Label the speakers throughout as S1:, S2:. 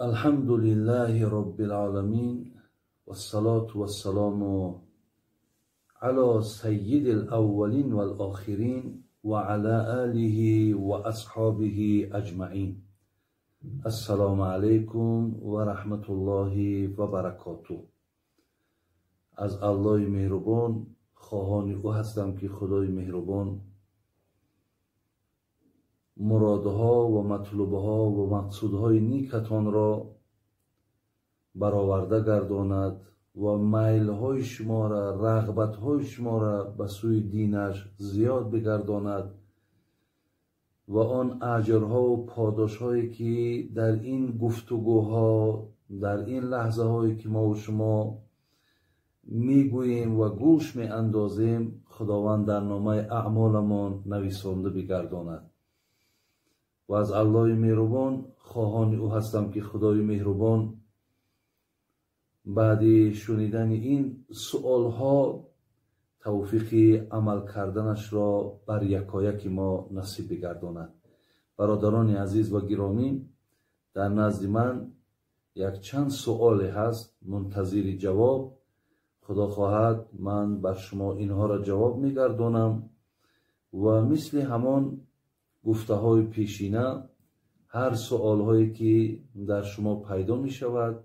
S1: الحمد لله رب العالمين والصلاة والسلام على سيد الأولين والآخرين وعلى آله وأصحابه أجمعين. السلام عليكم ورحمة الله وبركاته. از الله مهربان خواهان او هستم که خدای مهربان مرادها و مطلوبها و مقصودهای نیکتان را برآورده گرداند و میلهای شما را، رغبتهای شما را به سوی دینش زیاد بگرداند و آن اجرها و پاداشهایی که در این گفتگوها، در این لحظه هایی که ما و شما میگوییم و گوش میاندازیم، خداوند در نامه اعمالمان نویسنده بگرداند. و از الله مهربان خواهان او هستم که خدای مهربان بعد شنیدن این سؤال ها توفیق عمل کردنش را بر یکایک ما نصیب بگرداند. برادران عزیز و گرامی، در نزد من یک چند سؤال هست منتظر جواب. خدا خواهد من بر شما اینها را جواب میگردانم و مثل همان گفته های پیشینه هر سؤال هایی که در شما پیدا می شود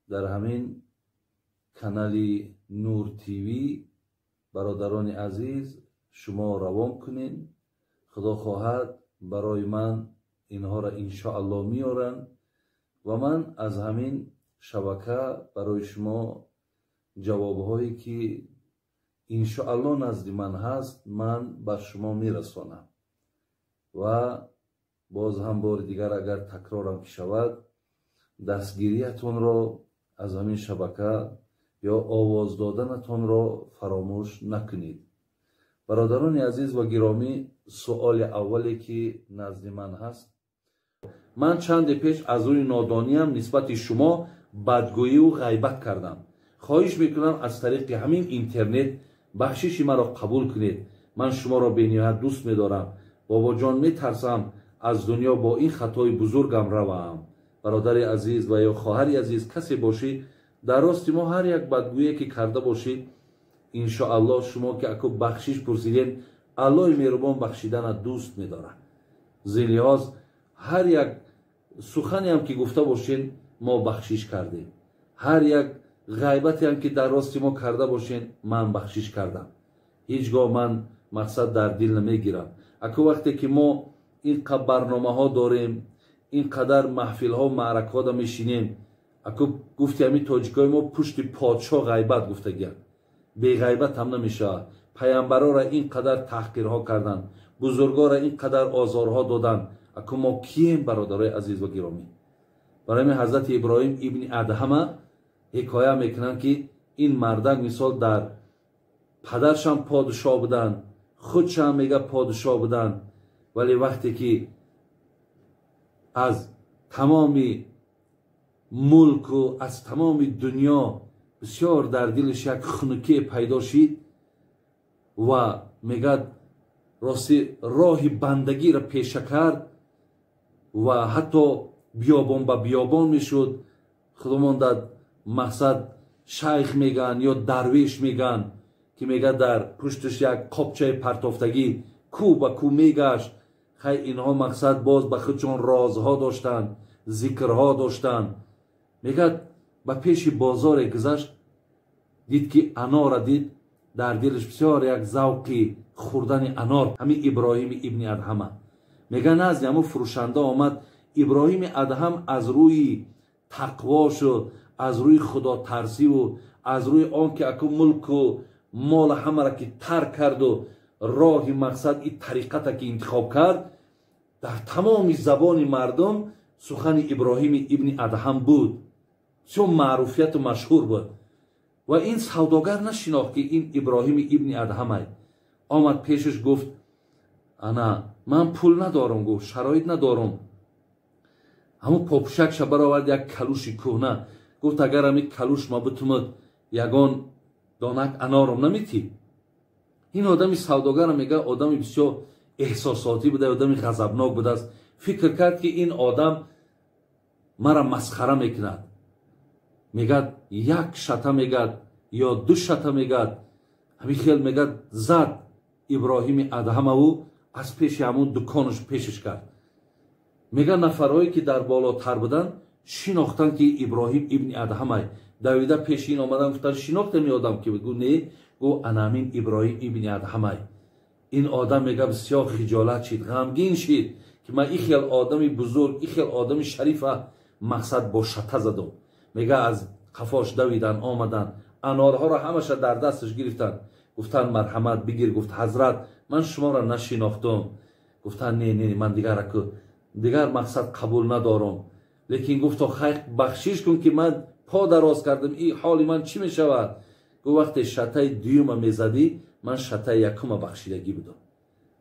S1: در همین کانال نور تیوی برادران عزیز شما روان کنین. خدا خواهد برای من اینها را انشاءالله میارن و من از همین شبکه برای شما جواب هایی که انشاءالله نزد من هست من بر شما میرسانم. و باز هم بار دیگر اگر تکرارم شود دستگیریتون را از همین شبکه یا آواز دادنتون را فراموش نکنید. برادران عزیز و گرامی، سؤال اولی که نزد من هست، من چند پیش از روی نادانیم نسبت شما بدگویی و غیبت کردم. خواهش میکنم از طریق همین اینترنت بخشش مرا قبول کنید. من شما را به نهایت دوست میدارم. بابا جان میترسم از دنیا با این خطای بزرگم روم. برادر عزیز و یا خواهر عزیز کسی باشید در راست ما هر یک بدگویی که کرده باشید انشاءالله شما که اکو بخشش پرسیدین الله مهربان بخشیدن دوست میداره. زلیاز هر یک سخنی هم که گفته باشین ما بخشش کردیم. هر یک غیبتی هم که در راست ما کرده باشین من بخشش کردم. هیچگاه من مقصد در دل نمیگیرم. اکو وقتی که ما اینقدر برنامه ها داریم، اینقدر محفل ها و معرکه ها میشینیم، اکو گفتی همین تاجیکای ما پشت پادشاه غیبت گفته گرد، بی غیبت هم نمیشه. پیامبرا را اینقدر تحقیرها کردن، بزرگا را اینقدر آزارها دادن. اکو ما کیم برادرای عزیز و گرامی؟ برای حضرت ابراهیم ابن ادهم حکایه میکنن که این مردک مثال در پدرش هم پادشاه بودن، خودش هم میگه پادشاه بودن، ولی وقتی که از تمام ملک و از تمام دنیا بسیار در دلش یک خنکی پیدا شد و میگه راستی راه بندگی را پیشه کرد و حتی بیابان به بیابان میشد. خودمان در مقصد شیخ میگن یا درویش میگن که میگه در پشتش یک قابچه پرتافتگی کو به کو میگشت. خیلی اینها مقصد باز به خودشون رازها داشتن، ذکرها داشتن. میگه به پیش بازار گذشت دید که انار دید، در دلش بسیار یک ذوقی خوردن انار. همین ابراهیم ابن ادهم میگه نزد همون فروشنده آمد. ابراهیم ادهم از روی تقواش و از روی خدا ترسی و از روی آن که اکو ملک و مال همه را که ترک کرد و راه مقصد این طریقت که انتخاب کرد، در تمام زبان مردم سخن ابراهیم ابن ادهم بود، چون معروفیت و مشهور بود. و این سوداگر نشناخت که این ابراهیم ابن ادهم آمد پیشش گفت انا من پول ندارم، گفت شرایط ندارم. همون پاپوشک شبر آورد یک کلوش کهنه، گفت اگر همین کلوش ما بتومد یگان دانک انارم نمیتی. این آدمی سوداگر میگه آدمی بسیار احساساتی بوده، آدمی غضبناک بوده است. فکر کرد که این آدم مرا مسخره میکند، میگد یک شته میگد یا دو شته میگد، همین خیل میگد زد ابراهیم ادهم او از پیش همون دکانش پیشش کرد. میگه نفرهایی که در بالاتر بودن شناختن که ابراهیم ابن ادهم دویده پیش این آمدن، گفتن شناخته می آدم که بگو نه، گو انامین ابراهیم ابن ادهم. این آدم میگه بسیار خجالت شد، غمگین شد که من این خیل آدمی بزرگ، این خیل آدمی شریفه مقصد با شته زدم. میگه از قفاش دویدن آمدن، انارها را همش در دستش گرفتن، گفتن مرحمت بگیر. گفت حضرت من شما را نشناختم. گفتن نه نه من دیگر مقصد قبول ندارم، لیکن گفت خیر بخشش کن که من پا دراز کردم، این حال من چی می شود؟ گفت وقتی شته دوم میزدی من شته یکم بخشیدگی بودم،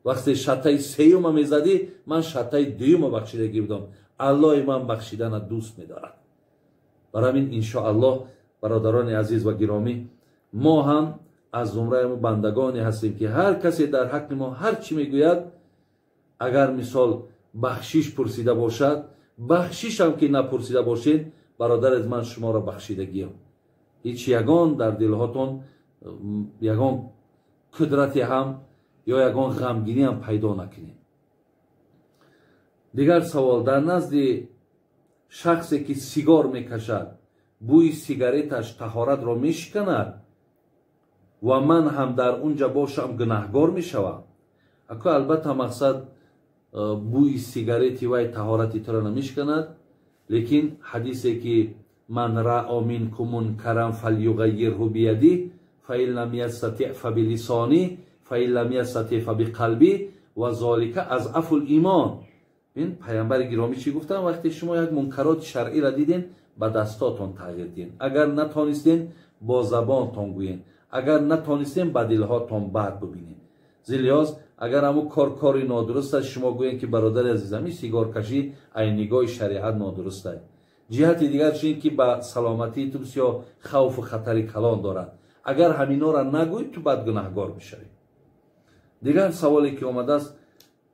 S1: وقتی شته سیوم میزدی من شته دوم بخشیدگی بودم. الله من بخشیدن دوست می‌دارد. برای این انشاءالله برادران عزیز و گرامی، ما هم از زمره بندگانی هستیم که هر کسی در حق ما هر چی میگوید، اگر مثال بخشش پرسیده باشد، بخشش هم که نپرسیده باشید، برادر از من شما را بخشیدگیم. هیچ یگان در دلهاتون یگان قدرتی هم یا یگان غمگینی هم پیدا نکنید. دیگر سوال، در نزد شخصی که سیگار میکشد بوی سیگارتش طهارت را میشکند و من هم در اونجا باشم گناهگار میشوم؟ اکو البته مقصد بوی سیگارتی وای طهارتی تو را نمیشکند، لیکن حدیثی که من رأى منکم منکرا فلیغیره بیدی فإن لم یستطع فبلسانه فإن لم یستطع فبقلبه و ذلک اضعف الایمان. این پیامبر گرامی چی گفتن؟ وقتی شما یک منکرات شرعی را دیدین با دستاتون تغییر دین، اگر نتونستین با زبانتون گویین، اگر نتونستین با دلهاتون بعد ببینین. زلیاز اگر همون کاری نادرست است شما گویین که برادر عزیزم سیگار کشی ای نگاه شریعت نادرست است. جهت دیگر چین که با سلامتی تو بسیار خوف و خطری کلان دارد. اگر همینا را نگویید تو بعد گناهگار میشوید. دیگر سوالی که آمده است،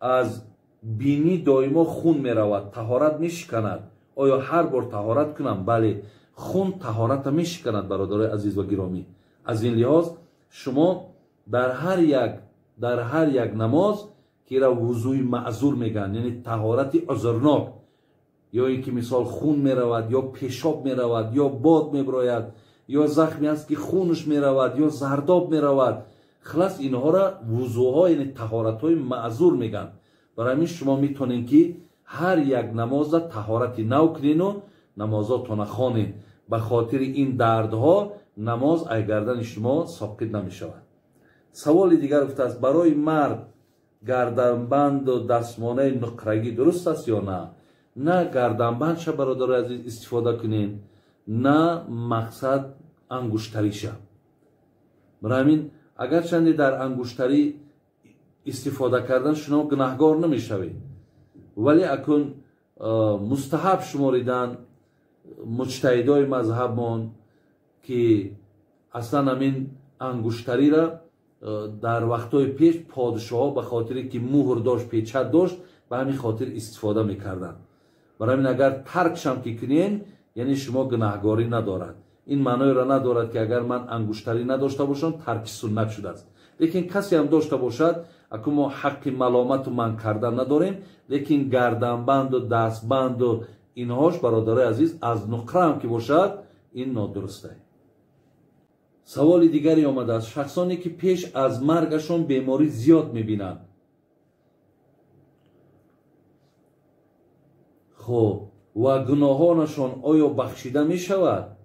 S1: از بینی دائما خون میرود طهارت میشکند، آیا هر بار طهارت کنم؟ بله، خون طهارت میشکند برادر عزیز و گرامی. از این لحاظ شما در هر یک نماز که را وضوء معذور میگن، یعنی طهارت عذرناک، یا اینکه مثال خون میرود یا پیشاب میرود یا باد میبراید یا زخمی است که خونش میرود یا زرداب میرود، خلاص اینها را وضوء یعنی طهارت های معذور میگن. برای همین شما میتونین که هر یک نماز طهارت نو کنین و نمازاتون خوانین. به خاطر این دردها نماز ای گردن شما ساقط نمیشود. سوال دیگر گفته است، برای مرد گردنبند و دستمانه نقرگی درست است یا نه؟ نه گردنبند شه برادر عزیز استفاده کنین، نه مقصد انگشتری شه. برای همین اگر چندی در انگشتری استفاده کردن شما گناهگار نمیشوید، ولی اکن مستحب شماریدن مجتهدای مذهبمان که اصلا همین انگشتری را در وقتهای پیش پادشاه ها به خاطری که مهر داشت پیچت داشت به همین خاطر استفاده میکردن. برای همین اگر ترکش هم که کنین یعنی شما گناهگاری ندارد. این معنی را ندارد که اگر من انگشتری نداشته باشم ترک سنت شده است. لیکن کسی هم داشته باشد، اکنون ما حق ملامت و من کردن نداریم، لیکن گردنبند و دستبند و اینهاش برادر عزیز از نقره هم که باشد این نادرسته. سوال دیگری آمده است، شخصانی که پیش از مرگشون بیماری زیاد میبینند، خب و گناهانشون آیا بخشیده میشود؟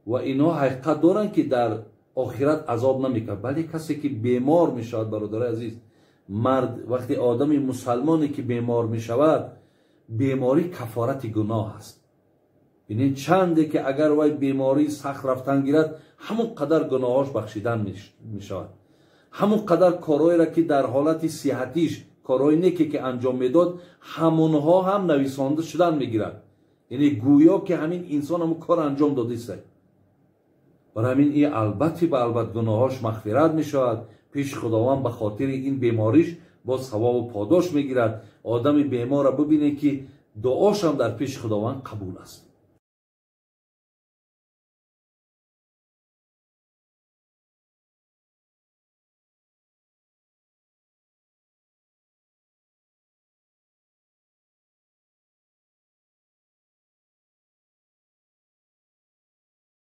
S1: و اینها حقیقت دارن که در آخرت عذاب نمیکنه. ولی کسی که بیمار میشود برادر عزیز، مرد وقتی آدمی مسلمانی که بیمار میشود، بیماری کفارت گناه است. یعنی چنده که اگر وای بیماری سخت رفتن گیرد همون قدر گناهاش بخشیدن میشود، همون قدر کارهایی را که در حالت صحتیش کارهای نیکی که انجام میداد همونها هم نویسانده شدن میگیرد. یعنی گویا که همین انسان همون کار انجام داده است. برای همین این البته به البته گناهاش مغفرت میشود پیش خداوند، به خاطر این بیماریش باز ثواب و پاداش میگیرد. آدم بیمار را ببینه که دعاش هم در پیش خداوند قبول است.